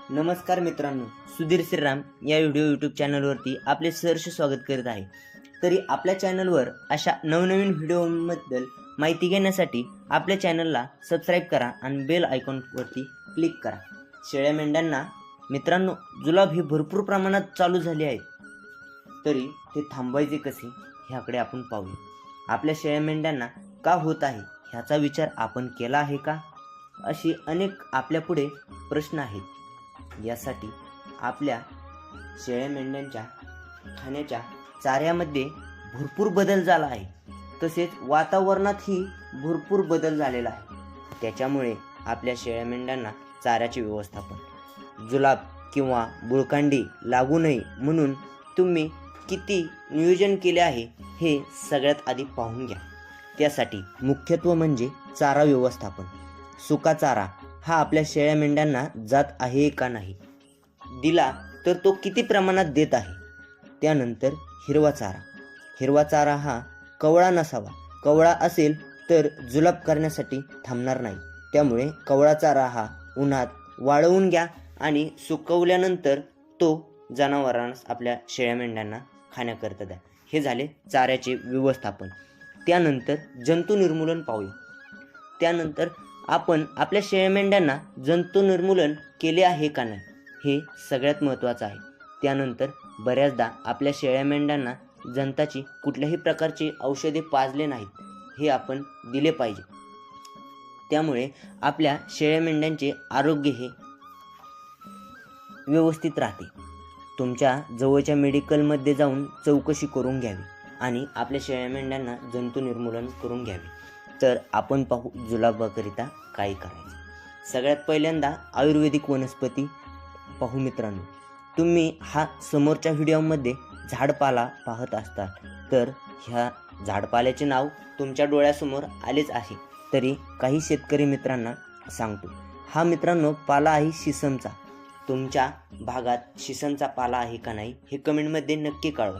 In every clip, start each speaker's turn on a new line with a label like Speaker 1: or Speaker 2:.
Speaker 1: नमस्कार मित्रांनो, सुधीर श्रीराम या यूट्यूब चॅनलवरती आपले सहर्ष स्वागत करत आहे। तरी आपल्या चॅनलवर अशा नवनवीन व्हिडिओबद्दल माहिती घेण्यासाठी आपल्या चॅनलला सबस्क्राईब करा आणि बेल आयकॉनवरती क्लिक करा। शेळ्या मेंढ्यांना मित्रांनो जुलाब ही भरपूर प्रमाणात चालू झाली आहे, तरी ते थांबवायचे कसे ह्याकडे आपण पाहूया। आपल्या शेळ्या मेंढ्यांना का होत आहे ह्याचा विचार आपण केला आहे का? अशी अनेक आपल्यापुढे प्रश्न आहेत। यासाठी आपल्या शेळ्या मेंढ्यांच्या खाण्याच्या चाऱ्यामध्ये भरपूर बदल झाला आहे, तसेच वातावरणातही भरपूर बदल झालेला आहे। त्याच्यामुळे आपल्या शेळ्या मेंढ्यांना चाऱ्याचे व्यवस्थापन, जुलाब किंवा बुळकांडी लागू नये म्हणून तुम्ही किती नियोजन केले आहे हे सगळ्यात आधी पाहून घ्या। त्यासाठी मुख्यत्व म्हणजे चारा व्यवस्थापन। सुका चारा हा आपल्या शेळ्या मेंढ्यांना जात आहे का नाही, दिला तर तो किती प्रमाणात देत आहे। त्यानंतर हिरवा चारा। हिरवा चारा हा कवळा नसावा, कवळा असेल तर जुलाब करण्यासाठी थांबणार नाही। त्यामुळे कवळा चारा हा उन्हात वाळवून घ्या आणि सुकवल्यानंतर तो जनावरांना आपल्या शेळ्या मेंढ्यांना खाण्याकरता द्या। हे झाले चाऱ्याचे व्यवस्थापन। त्यानंतर जंतू निर्मूलन पाहूया। त्यानंतर आपण आपल्या शेळ्या मेंढ्यांना जंतू निर्मूलन केले आहे का नाही हे सगळ्यात महत्त्वाचं आहे। त्यानंतर बऱ्याचदा आपल्या शेळ्या मेंढ्यांना जंताची कुठल्याही प्रकारची औषधे पाजले नाहीत, हे आपण दिले पाहिजे। त्यामुळे आपल्या शेळ्या मेंढ्यांचे आरोग्य हे व्यवस्थित राहते। तुमच्या जवळच्या मेडिकलमध्ये जाऊन चौकशी करून घ्यावी आणि आपल्या शेळ्या मेंढ्यांना जंतू निर्मूलन करून घ्यावे। तर आपण पाहू जुलाबाकरिता काय करायचे। सगळ्यात पहिल्यांदा आयुर्वेदिक वनस्पती पाहू मित्रांनो। तुम्ही हा समोरच्या व्हिडिओमध्ये झाडपाला पाहत असता, तर ह्या झाडपाल्याचे नाव तुमच्या डोळ्यासमोर आलेच आहे, तरी काही शेतकरी मित्रांना सांगतो। हा मित्रांनो पाला आहे शिसमचा। तुमच्या भागात शिसमचा पाला आहे का नाही हे कमेंटमध्ये नक्की कळवा।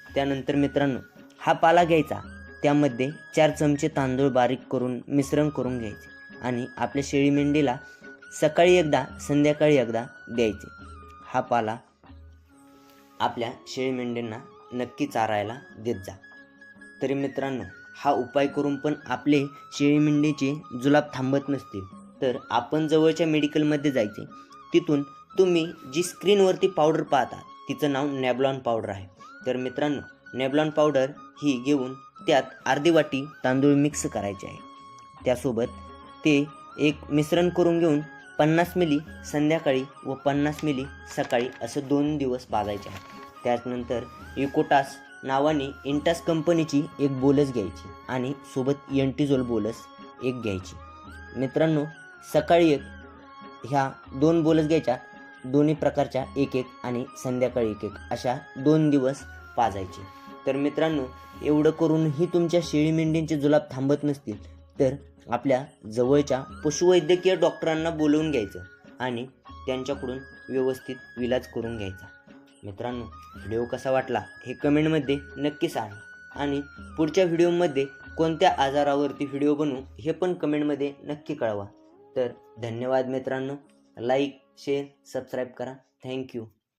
Speaker 1: त्यानंतर मित्रांनो हा पाला घ्यायचा, त्यामध्ये 4 चमचे तांदूळ बारीक करून मिश्रण करून घ्यायचे आणि आपल्या शेळी मेंढीला सकाळी एकदा संध्याकाळी एकदा द्यायचे। हा पाला आपल्या शेळी मेंढींना नक्की चारायला देत जा। तरी मित्रांनो हा उपाय करून पण आपले शेळी मेंढीचे जुलाब थांबत नसतील, तर आपण जवळच्या मेडिकलमध्ये जायचे। तिथून तुम्ही जी स्क्रीनवरती पावडर पाहता तिचं नाव नॅबलॉन पावडर आहे। तर मित्रांनो नॅबलॉन पावडर ही घेऊन त्यात अर्धी वाटी तांदूळ मिक्स करायचे आहे। त्यासोबत ते एक मिश्रण करून घेऊन 50 मिली संध्याकाळी व 50 मिली सकाळी असं 2 दिवस पाजायचे आहे। त्यानंतर इकोटास नावाने इंटास कंपनीची एक बोलस घ्यायची आणि सोबत एंटीझोल बोलस एक घ्यायची। मित्रांनो सकाळी एक ह्या 2 बोलस घ्यायच्या, दोन्ही प्रकारच्या एक एक आणि संध्याकाळी एक एक अशा 2 दिवस पाजायचे। तर मित्रांनो एवढं करूनही तुमच्या शेळी मेंढींचे जुलाब थांबत नसतील, तर आपल्या जवळच्या पशुवैद्यकीय डॉक्टरांना बोलवून घ्यायचं आणि त्यांच्याकडून व्यवस्थित इलाज करून घ्यायचा। मित्रांनो व्हिडिओ कसा वाटला हे कमेंटमध्ये नक्की सांगा आणि पुढच्या व्हिडिओमध्ये कोणत्या आजारावरती व्हिडिओ बनवू हे पण कमेंटमध्ये नक्की कळवा। तर धन्यवाद मित्रांनो, लाईक शेअर सबस्क्राईब करा। थँक्यू।